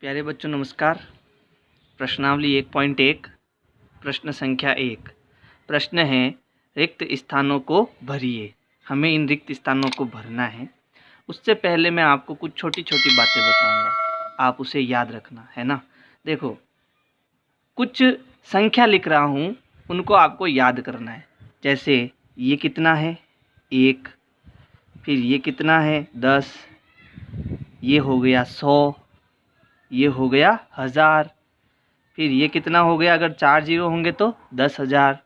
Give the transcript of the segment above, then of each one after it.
प्यारे बच्चों नमस्कार। प्रश्नावली 1.1 प्रश्न संख्या 1 प्रश्न है रिक्त स्थानों को भरिए। हमें इन रिक्त स्थानों को भरना है। उससे पहले मैं आपको कुछ छोटी छोटी बातें बताऊंगा, आप उसे याद रखना है ना। देखो, कुछ संख्या लिख रहा हूँ, उनको आपको याद करना है। जैसे ये कितना है 1, फिर ये कितना है 10, ये हो गया 100, ये हो गया 1000, फिर ये कितना हो गया, अगर 4 जीरो होंगे तो 10,000,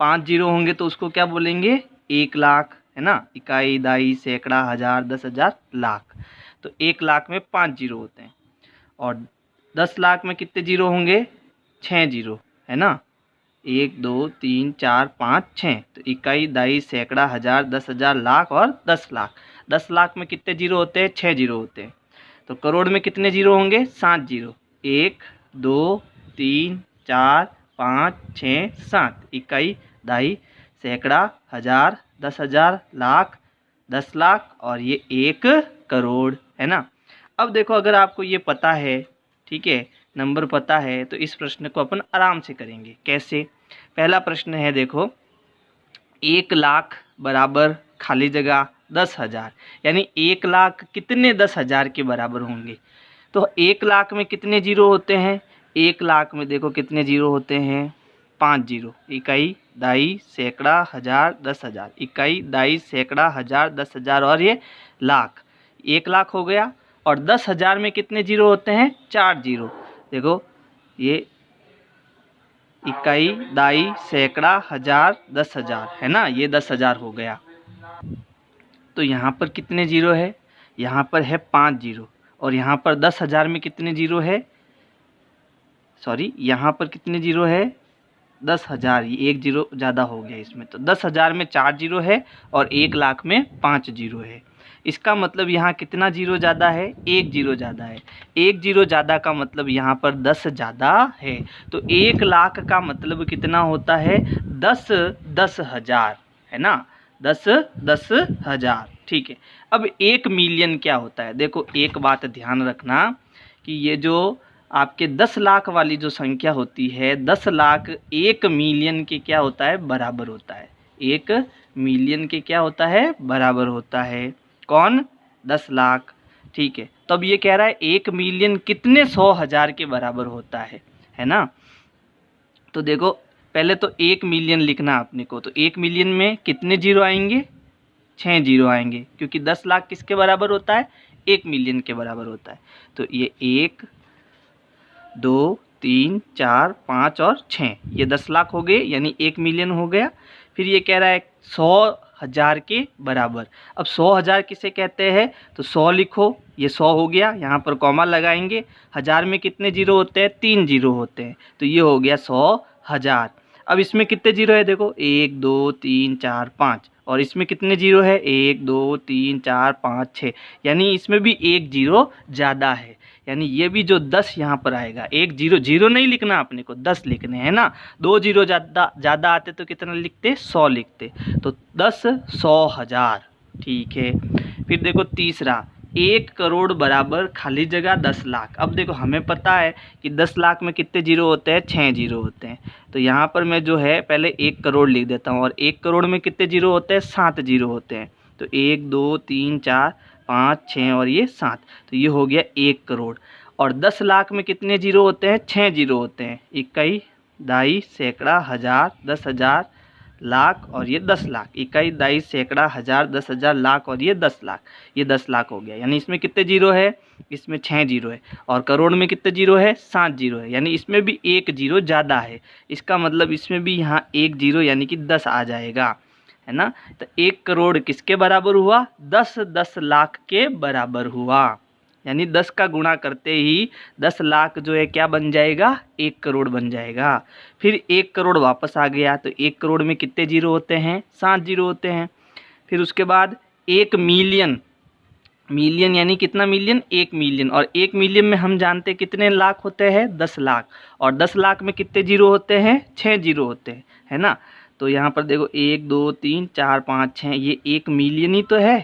5 जीरो होंगे तो उसको क्या बोलेंगे 1 लाख, है ना। इकाई, दाई, सैकड़ा, हज़ार, 10,000, लाख। तो 1 लाख में 5 जीरो होते हैं। और 10 लाख में कितने जीरो होंगे 6 जीरो, है ना। 1 2 3 4 5 6। तो इकाई, दाई, सैकड़ा, हज़ार, 10,000, लाख और 10 लाख। 10 लाख में कितने जीरो होते हैं 6 जीरो होते हैं। तो करोड़ में कितने जीरो होंगे 7 जीरो। 1 2 3 4 5 6 7। इकाई, दाई, सैकड़ा, हज़ार, 10,000, लाख, 10 लाख और ये 1 करोड़, है ना। अब देखो, अगर आपको ये पता है, ठीक है, नंबर पता है, तो इस प्रश्न को अपन आराम से करेंगे। कैसे? पहला प्रश्न है, देखो 1 लाख बराबर खाली जगह 10,000, यानी 1 लाख कितने 10,000 के बराबर होंगे। तो 1 लाख में कितने जीरो होते हैं 1 लाख में देखो कितने जीरो होते हैं 5 जीरो। इकाई, दाई, सैकड़ा, हज़ार, 10,000। इकाई, दाई, सैकड़ा, हज़ार, 10,000 और ये लाख। 1 लाख हो गया। और 10,000 में कितने जीरो होते हैं 4 जीरो। देखो ये इकाई, दाई, सैकड़ा, हज़ार, 10,000, है ना। ये 10,000 हो गया। तो यहाँ पर कितने जीरो है, यहाँ पर है 5 जीरो। और यहाँ पर 10,000 में कितने जीरो है, सॉरी यहाँ पर कितने जीरो है 10,000, ये 1 जीरो ज़्यादा हो गया इसमें। तो 10,000 में 4 जीरो है और 1 लाख में 5 जीरो है। इसका मतलब यहाँ कितना जीरो ज़्यादा है 1 जीरो ज़्यादा है। 1 जीरो ज़्यादा का मतलब यहाँ पर 10 ज़्यादा है। तो 1 लाख का मतलब कितना होता है 10 10,000, है ना। 10 10,000, ठीक है। अब 1 मिलियन क्या होता है, देखो एक बात ध्यान रखना कि ये जो आपके 10 लाख वाली जो संख्या होती है 10 लाख 1 मिलियन के क्या होता है बराबर होता है। 1 मिलियन के क्या होता है बराबर होता है, कौन 10 लाख, ठीक है। तो अब ये कह रहा है 1 मिलियन कितने 100,000 के बराबर होता है ना। तो देखो पहले तो 1 मिलियन लिखना आपने को। तो 1 मिलियन में कितने जीरो आएंगे 6 जीरो आएंगे, क्योंकि 10 लाख किसके बराबर होता है 1 मिलियन के बराबर होता है। तो ये 1 2 3 4 5 और 6, ये 10 लाख हो गए, यानी 1 मिलियन हो गया। फिर ये कह रहा है 100,000 के बराबर। अब 100,000 किसे कहते हैं, तो 100 लिखो, ये 100 हो गया, यहाँ पर कॉमा लगाएंगे। हज़ार में कितने जीरो होते हैं 3 जीरो होते हैं, तो ये हो गया 100,000। अब इसमें कितने जीरो है, देखो 1 2 3 4 5, और इसमें कितने जीरो है 1 2 3 4 5 6, यानी इसमें भी 1 जीरो ज़्यादा है। यानी ये भी जो 10 यहाँ पर आएगा, 1 जीरो, जीरो नहीं लिखना अपने को 10 लिखने हैं ना। 2 जीरो ज़्यादा आते तो कितना लिखते 100 लिखते। तो 10 100,000, ठीक है। फिर देखो तीसरा 1 करोड़ बराबर खाली जगह 10 लाख। अब देखो हमें पता है कि 10 लाख में कितने जीरो होते हैं 6 जीरो होते हैं। तो यहाँ पर मैं जो है पहले 1 करोड़ लिख देता हूँ। और 1 करोड़ में कितने जीरो होते हैं 7 जीरो होते हैं। तो 1 2 3 4 5 6 और ये 7, तो ये हो गया 1 करोड़। और 10 लाख में कितने जीरो होते हैं 6 जीरो होते हैं। इकाई, दाई, सैकड़ा, हज़ार, 10,000, लाख और ये 10 लाख। इकाई, दाई, सैकड़ा, हज़ार, 10,000, लाख और ये 10 लाख। ये 10 लाख हो गया, यानी इसमें कितने जीरो है, इसमें 6 जीरो है। और करोड़ में कितने जीरो है 7 जीरो है, यानी इसमें भी 1 जीरो ज़्यादा है। इसका मतलब इसमें भी यहाँ 1 जीरो यानी कि 10 आ जाएगा, है ना। तो 1 करोड़ किसके बराबर हुआ 10 10 लाख के बराबर हुआ। यानी 10 का गुणा करते ही 10 लाख जो है क्या बन जाएगा 1 करोड़ बन जाएगा। फिर 1 करोड़ वापस आ गया। तो 1 करोड़ में कितने जीरो होते हैं 7 जीरो होते हैं। फिर उसके बाद 1 मिलियन, मिलियन यानी कितना मिलियन 1 मिलियन। और 1 मिलियन में हम जानते हैं कितने लाख होते हैं 10 लाख। और 10 लाख में कितने जीरो होते हैं 6 जीरो होते हैं, है ना। तो यहाँ पर देखो 1 2 3 4 5 6, ये 1 मिलियन ही तो है,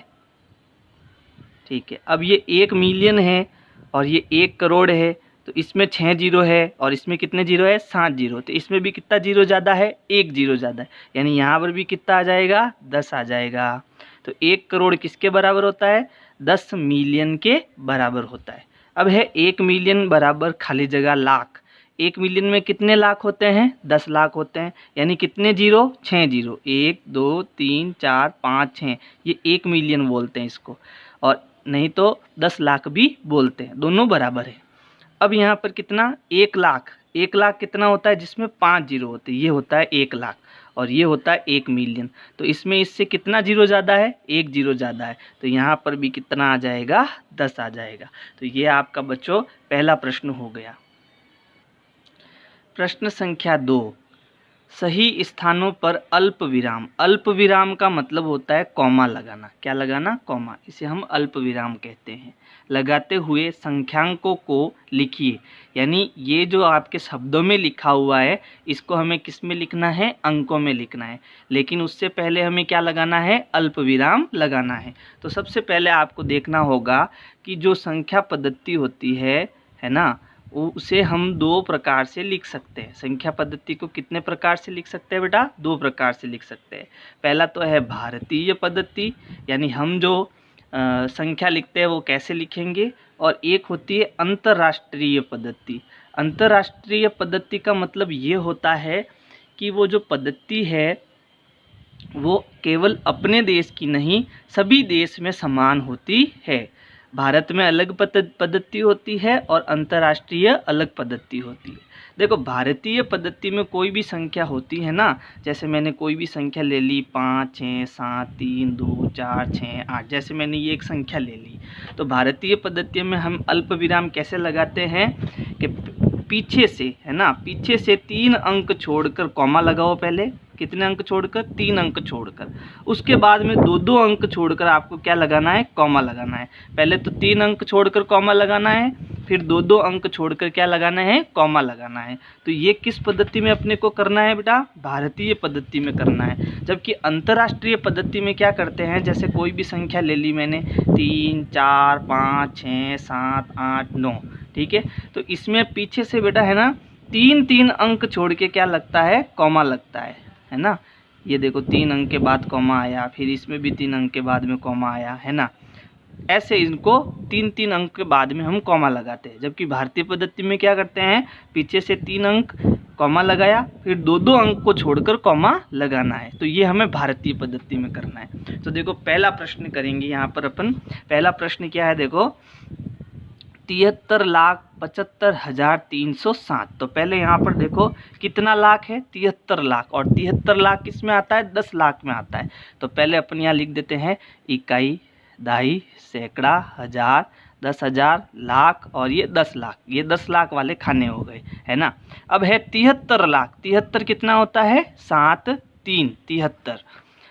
ठीक है। अब ये 1 मिलियन है और ये 1 करोड़ है, तो इसमें 6 जीरो है और इसमें कितने जीरो है, 7 जीरो। तो इसमें भी कितना जीरो ज़्यादा है, 1 जीरो ज़्यादा है, यानी यहाँ पर भी कितना आ जाएगा, 10 आ जाएगा। तो 1 करोड़ किसके बराबर होता है, 10 मिलियन के बराबर होता है। अब है 1 मिलियन बराबर खाली जगह लाख। 1 मिलियन में कितने लाख होते हैं, 10 लाख होते हैं, यानी कितने जीरो, 6 जीरो, 1 2 3 4 5 6, ये 1 मिलियन बोलते हैं इसको, और नहीं तो 10 लाख भी बोलते हैं, दोनों बराबर है। अब यहाँ पर कितना, 1 लाख। 1 लाख कितना होता है, जिसमें 5 जीरो होते हैं, ये होता है 1 लाख, और ये होता है 1 मिलियन। तो इसमें इससे कितना जीरो ज़्यादा है, 1 जीरो ज़्यादा है, तो यहाँ पर भी कितना आ जाएगा, 10 आ जाएगा। तो ये आपका बच्चों पहला प्रश्न हो गया। प्रश्न संख्या 2, सही स्थानों पर अल्प विराम। अल्प विराम का मतलब होता है कॉमा लगाना। क्या लगाना, कॉमा, इसे हम अल्प विराम कहते हैं। लगाते हुए संख्यांकों को लिखिए, यानी ये जो आपके शब्दों में लिखा हुआ है इसको हमें किस में लिखना है, अंकों में लिखना है, लेकिन उससे पहले हमें क्या लगाना है, अल्प विराम लगाना है। तो सबसे पहले आपको देखना होगा कि जो संख्या पद्धति होती है ना, उसे हम 2 प्रकार से लिख सकते हैं। संख्या पद्धति को कितने प्रकार से लिख सकते हैं बेटा, 2 प्रकार से लिख सकते हैं। पहला तो है भारतीय पद्धति, यानी हम जो संख्या लिखते हैं वो कैसे लिखेंगे, और एक होती है अंतर्राष्ट्रीय पद्धति। अंतर्राष्ट्रीय पद्धति का मतलब ये होता है कि वो जो पद्धति है वो केवल अपने देश की नहीं, सभी देश में समान होती है। भारत में अलग पद्धति होती है और अंतर्राष्ट्रीय अलग पद्धति होती है। देखो, भारतीय पद्धति में कोई भी संख्या होती है ना, जैसे मैंने कोई भी संख्या ले ली, 5 6 7 3 2 4 6 8, जैसे मैंने ये एक संख्या ले ली, तो भारतीय पद्धति में हम अल्प विराम कैसे लगाते हैं कि पीछे से, है ना, पीछे से 3 अंक छोड़कर कॉमा लगाओ। पहले कितने अंक छोड़कर, 3 अंक छोड़कर, उसके बाद में 2 अंक छोड़कर आपको क्या लगाना है, कॉमा लगाना है। पहले तो 3 अंक छोड़कर कॉमा लगाना है, फिर 2 अंक छोड़कर क्या लगाना है, कॉमा लगाना है। तो ये किस पद्धति में अपने को करना है बेटा, भारतीय पद्धति में करना है। जबकि अंतर्राष्ट्रीय पद्धति में क्या करते हैं, जैसे कोई भी संख्या ले ली मैंने, 3 4 5 6 7 8 9, ठीक है, तो इसमें पीछे से बेटा है ना 3 अंक छोड़ के क्या लगता है, कॉमा लगता है ना। ये देखो 3 अंक के बाद कॉमा आया, फिर इसमें भी 3 अंक के बाद में कॉमा आया, है ना। ऐसे इनको 3 अंक के बाद में हम कॉमा लगाते हैं। जबकि भारतीय पद्धति में क्या करते हैं, पीछे से 3 अंक कॉमा लगाया, फिर 2 अंक को छोड़कर कॉमा लगाना है। तो ये हमें भारतीय पद्धति में करना है। तो देखो पहला प्रश्न करेंगे यहाँ पर अपन। पहला प्रश्न क्या है, देखो 73,75,307। तो पहले यहाँ पर देखो कितना लाख है, 73 लाख, और 73 लाख किस में आता है, 10 लाख में आता है। तो पहले अपन यहाँ लिख देते हैं इकाई, दहाई, सैकड़ा, हजार, 10,000, लाख, और ये 10 लाख, ये 10 लाख वाले खाने हो गए, है ना। अब है 73 लाख, 73 कितना होता है, 7 3, 73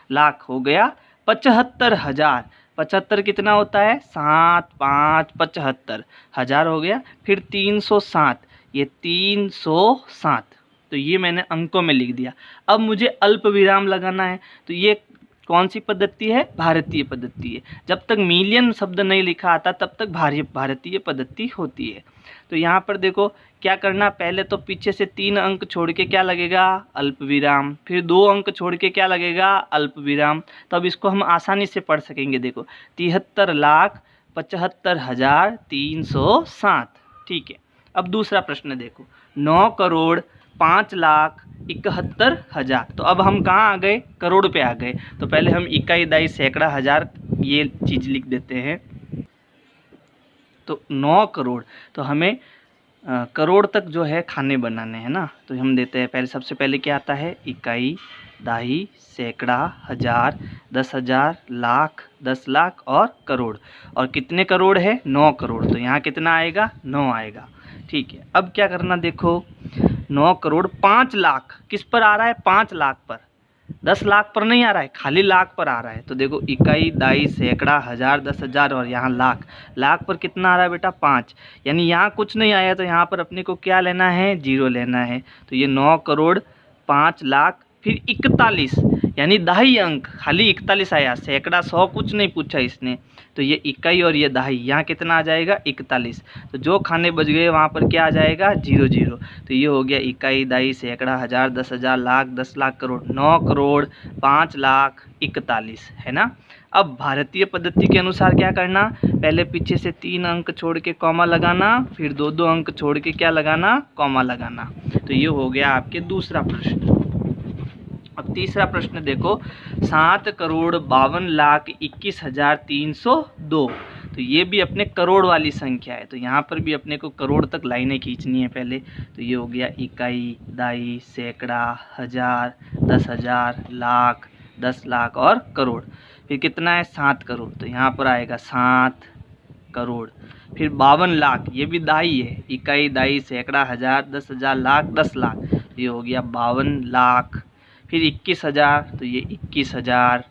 लाख हो गया। 75,000, 75 कितना होता है, 7 5 75 हज़ार हो गया। फिर 307, ये 307, तो ये मैंने अंकों में लिख दिया। अब मुझे अल्प विराम लगाना है, तो ये कौन सी पद्धति है, भारतीय पद्धति है। जब तक मिलियन शब्द नहीं लिखा आता तब तक भारतीय पद्धति होती है। तो यहाँ पर देखो क्या करना, पहले तो पीछे से 3 अंक छोड़ के क्या लगेगा, अल्प विराम, फिर 2 अंक छोड़ के क्या लगेगा, अल्प विराम। तो अब इसको हम आसानी से पढ़ सकेंगे। देखो 73,75,307, ठीक है। अब दूसरा प्रश्न देखो, 9,05,71,000। तो अब हम कहाँ आ गए, करोड़ पे आ गए। तो पहले हम इकाई, दहाई, सैकड़ा, हजार ये चीज़ लिख देते हैं। तो 9 करोड़, तो हमें करोड़ तक जो है खाने बनाने हैं ना, तो हम देते हैं। पहले सबसे पहले क्या आता है, इकाई, दहाई, सैकड़ा, हजार, 10,000, लाख, 10 लाख और करोड़। और कितने करोड़ है, 9 करोड़। तो यहाँ कितना आएगा, 9 आएगा, ठीक है। अब क्या करना, देखो 9 करोड़ 5 लाख किस पर आ रहा है, 5 लाख पर, 10 लाख पर नहीं आ रहा है, खाली लाख पर आ रहा है। तो देखो इकाई, दहाई, सैकड़ा, हजार, 10,000 और यहाँ लाख, लाख पर कितना आ रहा है बेटा, 5। यानी यहाँ कुछ नहीं आया, तो यहाँ पर अपने को क्या लेना है, जीरो लेना है। तो ये 9 करोड़ 5 लाख, फिर 41, यानी दहाई अंक, खाली 41 आया, सैकड़ा 100 कुछ नहीं पूछा इसने। तो ये इकाई और ये दहाई, यहाँ कितना आ जाएगा 41। तो जो खाने बच गए वहाँ पर क्या आ जाएगा 0 0। तो ये हो गया इकाई, दहाई, सैकड़ा, हजार, 10,000, लाख, 10 लाख, करोड़। 9 करोड़ 5 लाख 41, है ना। अब भारतीय पद्धति के अनुसार क्या करना, पहले पीछे से 3 अंक छोड़ के कॉमा लगाना, फिर 2 अंक छोड़ के क्या लगाना, कॉमा लगाना। तो ये हो गया आपके दूसरा प्रश्न। अब तीसरा प्रश्न देखो, 7,52,21,302। तो ये भी अपने करोड़ वाली संख्या है, तो यहाँ पर भी अपने को करोड़ तक लाइनें खींचनी है पहले। तो ये हो गया इकाई, दहाई, सैकड़ा, हजार, 10,000, लाख, 10 लाख और करोड़। फिर कितना है 7 करोड़, तो यहाँ पर आएगा 7 करोड़। फिर 52 लाख, ये भी दहाई है, इकाई, दहाई, सैकड़ा, हजार, 10,000, लाख, 10 लाख। ये हो गया 52 लाख। फिर 21,000, तो ये 21,000।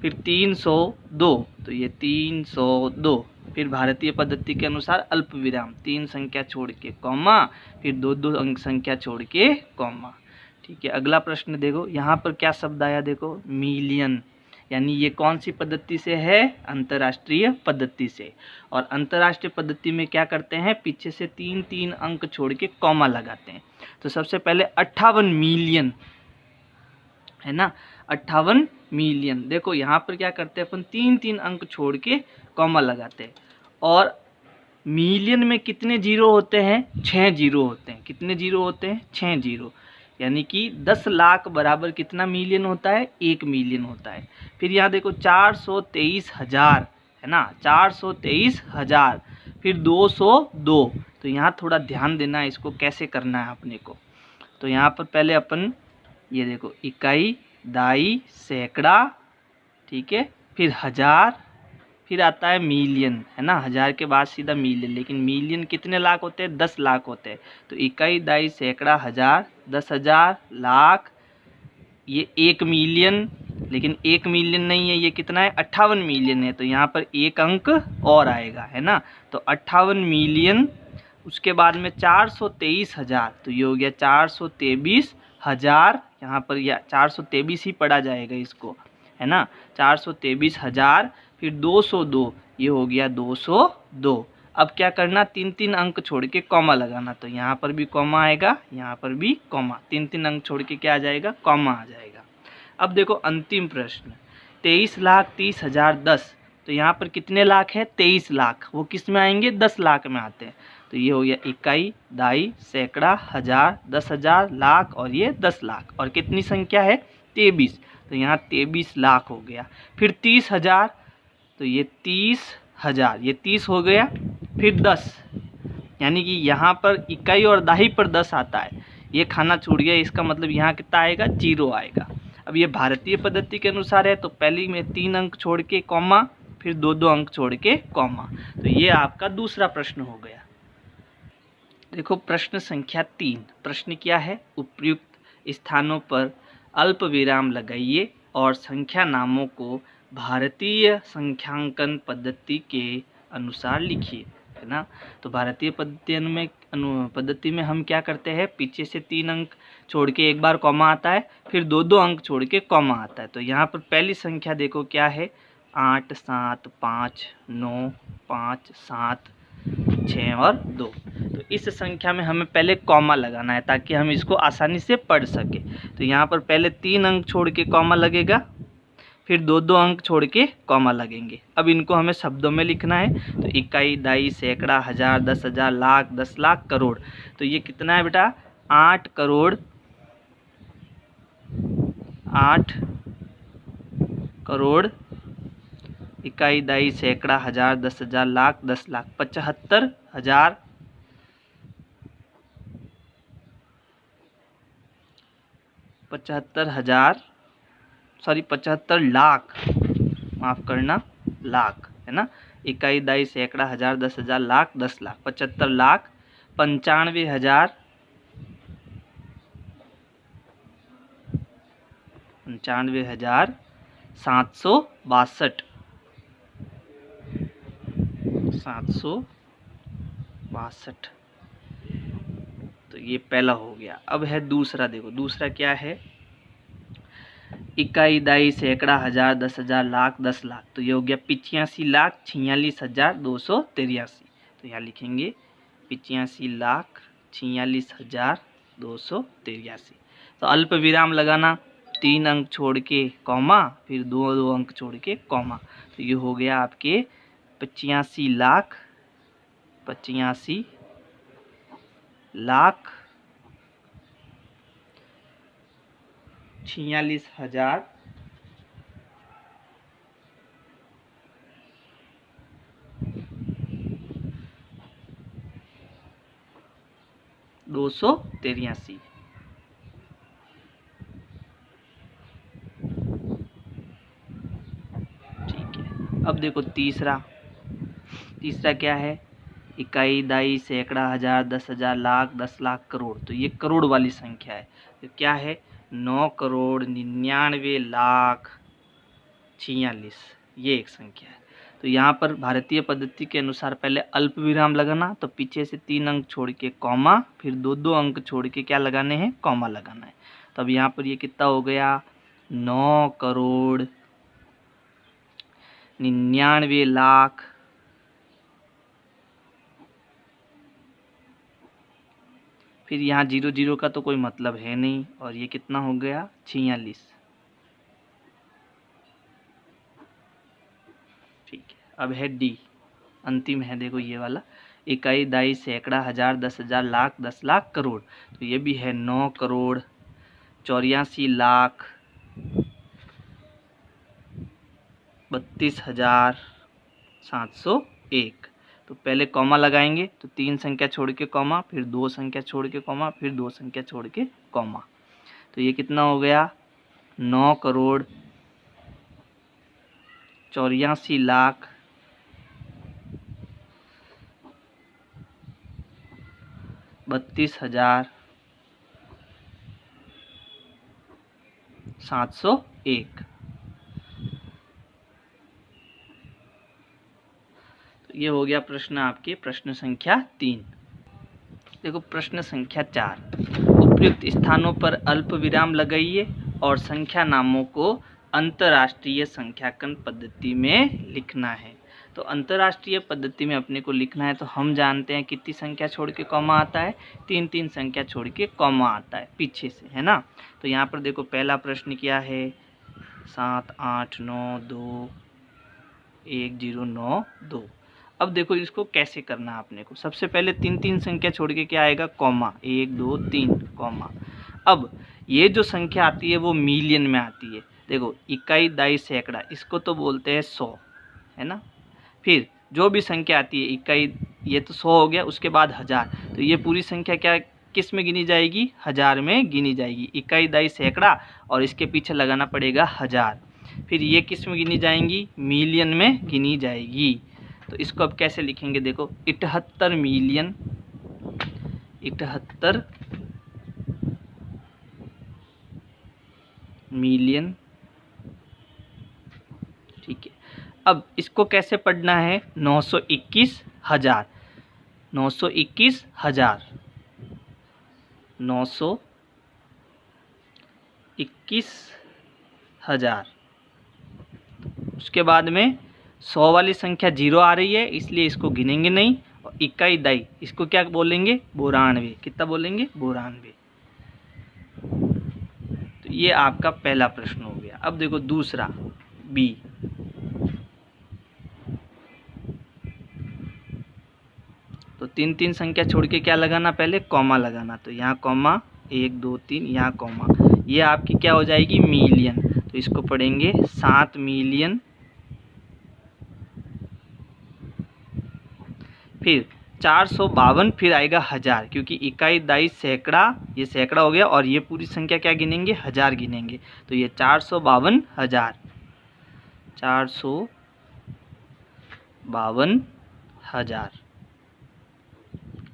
फिर 302, तो ये 302। फिर भारतीय पद्धति के अनुसार अल्प विराम, 3 संख्या छोड़ के कॉमा, फिर 2 अंक संख्या छोड़ के कॉमा। ठीक है, अगला प्रश्न देखो, यहाँ पर क्या शब्द आया देखो, मिलियन। यानी ये कौन सी पद्धति से है, अंतर्राष्ट्रीय पद्धति से। और अंतर्राष्ट्रीय पद्धति में क्या करते हैं, पीछे से 3 अंक छोड़ के कॉमा लगाते हैं। तो सबसे पहले 58 मिलियन, है ना, 58 मिलियन। देखो यहाँ पर क्या करते हैं अपन, 3 अंक छोड़ के कॉमा लगाते हैं। और मिलियन में कितने जीरो होते हैं, 6 जीरो होते हैं। कितने जीरो होते हैं, 6 जीरो। यानी कि 10 लाख बराबर कितना मिलियन होता है, 1 मिलियन होता है। फिर यहाँ देखो 423,000, है ना, 423,000। फिर 202। तो यहाँ थोड़ा ध्यान देना है, इसको कैसे करना है अपने को। तो यहाँ पर पहले अपन ये देखो, इकाई, दहाई, सैकड़ा, ठीक है, फिर हजार, फिर आता है मिलियन, है ना, हजार के बाद सीधा मिलियन। लेकिन मिलियन कितने लाख होते हैं, 10 लाख होते हैं। तो इकाई, दहाई, सैकड़ा, हजार, 10,000, लाख, ये 1 मिलियन। लेकिन 1 मिलियन नहीं है, ये कितना है, 58 मिलियन है। तो यहाँ पर 1 अंक और आएगा, है ना। तो 58 मिलियन। उसके बाद में 423,000, तो ये हो गया 423,000। यहाँ पर या 423 ही पढ़ा जाएगा इसको, है ना, 423,000। फिर 202, ये हो गया 202। अब क्या करना, 3 अंक छोड़ के कॉमा लगाना। तो यहाँ पर भी कॉमा आएगा, यहाँ पर भी कॉमा, 3 अंक छोड़ के क्या आ जाएगा, कॉमा आ जाएगा। अब देखो अंतिम प्रश्न, 23,30,010। तो यहाँ पर कितने लाख है, 23 लाख। वो किस में आएंगे, 10 लाख में आते हैं। तो ये हो गया इकाई, दहाई, सैकड़ा, हजार, 10,000, लाख, और ये 10 लाख। और कितनी संख्या है, 23। तो यहाँ 23 लाख हो गया। फिर 30,000, तो ये 30,000, ये 30 हो गया। फिर 10, यानी कि यहाँ पर इकाई और दहाई पर 10 आता है, ये खाना छूट गया, इसका मतलब यहाँ कितना आएगा, 0 आएगा। अब ये भारतीय पद्धति के अनुसार है, तो पहले में 3 अंक छोड़ के कॉमा, फिर 2 अंक छोड़ के कॉमा। तो ये आपका दूसरा प्रश्न हो गया। देखो प्रश्न संख्या 3, प्रश्न क्या है, उपयुक्त स्थानों पर अल्प विराम लगाइए और संख्या नामों को भारतीय संख्यांकन पद्धति के अनुसार लिखिए, है ना। तो भारतीय पद्धति में हम क्या करते हैं, पीछे से 3 अंक छोड़ के एक बार कॉमा आता है, फिर 2 अंक छोड़ के कॉमा आता है। तो यहाँ पर पहली संख्या देखो क्या है, 8 7 5 9 5 7 6 और 2। तो इस संख्या में हमें पहले कॉमा लगाना है ताकि हम इसको आसानी से पढ़ सके। तो यहाँ पर पहले 3 अंक छोड़ के कॉमा लगेगा, फिर 2 अंक छोड़ के कॉमा लगेंगे। अब इनको हमें शब्दों में लिखना है। तो इकाई, दहाई, सैकड़ा, हजार, 10,000, लाख, 10 लाख, करोड़। तो ये कितना है बेटा, 8 करोड़, 8 करोड़, इकाई, दहाई, सैकड़ा, हजार, 10,000, लाख, 10 लाख, 75,000, 75 लाख, माफ़ करना, लाख, है ना। इकाई, दहाई, सैकड़ा, हजार, 10,000, लाख, 10 लाख, 75 लाख, 95,000, 95,762, 762। तो ये पहला हो गया। अब है दूसरा, देखो दूसरा क्या है, इकाई, दाई, सैकड़ा, हजार, 10,000, लाख, 10 लाख। तो ये हो गया 85,46,283। तो यहाँ लिखेंगे 85,46,283। तो अल्प विराम लगाना, 3 अंक छोड़ के कॉमा, फिर 2 अंक छोड़ के कॉमा। तो ये हो गया आपके 85,46,46,283। ठीक है। अब देखो तीसरा क्या है? इकाई, दाई, सैकड़ा, हजार, 10,000, लाख, 10 लाख, करोड़। तो ये करोड़ वाली संख्या है। तो क्या है? 9,99,46,46। ये एक संख्या है। तो यहाँ पर भारतीय पद्धति के अनुसार पहले अल्प विराम लगाना, तो पीछे से 3 अंक छोड़ के कॉमा, फिर 2 अंक छोड़ के क्या लगाने हैं? कॉमा लगाना है। तो अब यहाँ पर ये कितना हो गया? 9,99,00,000। फिर यहाँ 0 का तो कोई मतलब है नहीं, और ये कितना हो गया? 46। ठीक है। अब है डी, अंतिम है, देखो ये वाला। इकाई, दाई, सैकड़ा, हजार, 10,000, लाख, 10 लाख, करोड़। तो ये भी है 9,84,32,701। तो पहले कॉमा लगाएंगे, तो 3 संख्या छोड़ के कॉमा, फिर 2 संख्या छोड़ के कॉमा, फिर 2 संख्या छोड़ के कॉमा। तो ये कितना हो गया? 9,84,32,701। तो ये हो गया प्रश्न आपके, प्रश्न संख्या 3। देखो प्रश्न संख्या 4, उपयुक्त स्थानों पर अल्प विराम लगाइए और संख्या नामों को अंतर्राष्ट्रीय संख्याकन पद्धति में लिखना है। तो अंतर्राष्ट्रीय पद्धति में अपने को लिखना है, तो हम जानते हैं कितनी संख्या छोड़ के कॉमा आता है? 3 संख्या छोड़ के कॉमा आता है पीछे से, है ना। तो यहाँ पर देखो पहला प्रश्न क्या है? 7,8,9,2,1,0,9,2। अब देखो इसको कैसे करना है अपने को। सबसे पहले 3 संख्या छोड़ के क्या आएगा? Comma, 1 2 3 comma. अब ये जो संख्या आती है वो मिलियन में आती है। देखो इकाई, दाई, सैकड़ा, इसको तो बोलते हैं 100, है ना। फिर जो भी संख्या आती है, इकाई, ये तो 100 हो गया, उसके बाद हजार। तो ये पूरी संख्या क्या किस में गिनी जाएगी? हजार में गिनी जाएगी। इकाई, दाई, सैकड़ा, और इसके पीछे लगाना पड़ेगा हजार। फिर ये किस में गिनी जाएंगी? मिलियन में गिनी जाएगी। तो इसको अब कैसे लिखेंगे? देखो 78 मिलियन, 78 मिलियन। ठीक है। अब इसको कैसे पढ़ना है? 921,000, 921,000, 921,000। उसके बाद में 100 वाली संख्या 0 आ रही है, इसलिए इसको गिनेंगे नहीं। और इकाई, दाई, इसको क्या बोलेंगे? 92। कितना बोलेंगे? 92। तो ये आपका पहला प्रश्न हो गया। अब देखो दूसरा, बी। तो 3 संख्या छोड़ के क्या लगाना? पहले कॉमा लगाना। तो यहाँ कॉमा, 1 2 3, यहाँ कॉमा। ये आपकी क्या हो जाएगी? मिलियन। तो इसको पढ़ेंगे 7 मिलियन। फिर 452, फिर आएगा हजार, क्योंकि इकाई, दाई, सैकड़ा, ये सैकड़ा हो गया, और ये पूरी संख्या क्या गिनेंगे? हजार गिनेंगे। तो ये 452,000, 452,000।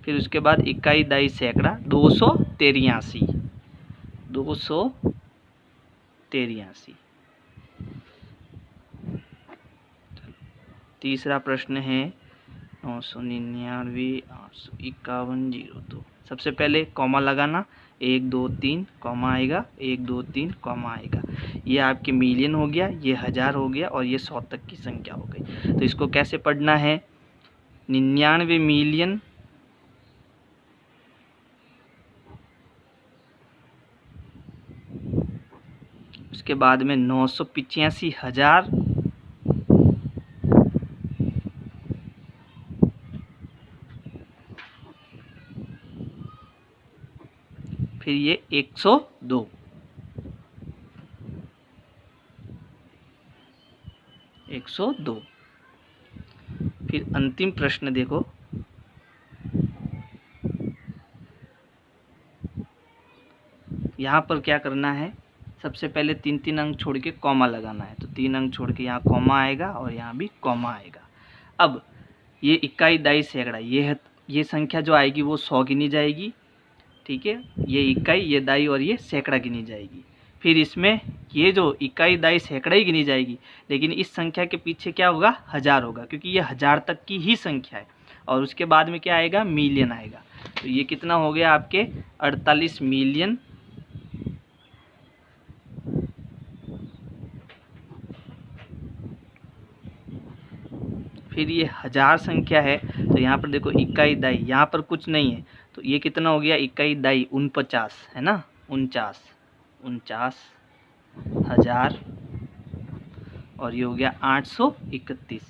फिर उसके बाद इकाई, दाई, सैकड़ा, 283, 283। तीसरा प्रश्न है 999,851,02। सबसे पहले कॉमा लगाना, 1 2 3 कॉमा आएगा, 1 2 3 कॉमा आएगा। ये आपके मिलियन हो गया, ये हज़ार हो गया और ये 100 तक की संख्या हो गई। तो इसको कैसे पढ़ना है, 99 मिलियन उसके बाद में 985,000 फिर ये 102, फिर अंतिम प्रश्न देखो, यहाँ पर क्या करना है, सबसे पहले 3 अंक छोड़ के कॉमा लगाना है। तो 3 अंक छोड़ के यहाँ कॉमा आएगा और यहाँ भी कॉमा आएगा। अब ये इकाई, दाई, सैकड़ा, ये संख्या जो आएगी वो 100 गिनी जाएगी, ठीक है। ये इकाई, ये दाई और ये सैकड़ा गिनी जाएगी। फिर इसमें ये जो इकाई, दाई, सैकड़ा ही गिनी जाएगी, लेकिन इस संख्या के पीछे क्या होगा, हज़ार होगा, क्योंकि ये हज़ार तक की ही संख्या है। और उसके बाद में क्या आएगा, मिलियन आएगा। तो ये कितना हो गया आपके 48 मिलियन फिर ये हज़ार संख्या है। तो यहाँ पर देखो इकाई, दाई, यहाँ पर कुछ नहीं है, तो ये कितना हो गया, इकाई, दाई 49 है ना, 49,000 और ये हो गया 831।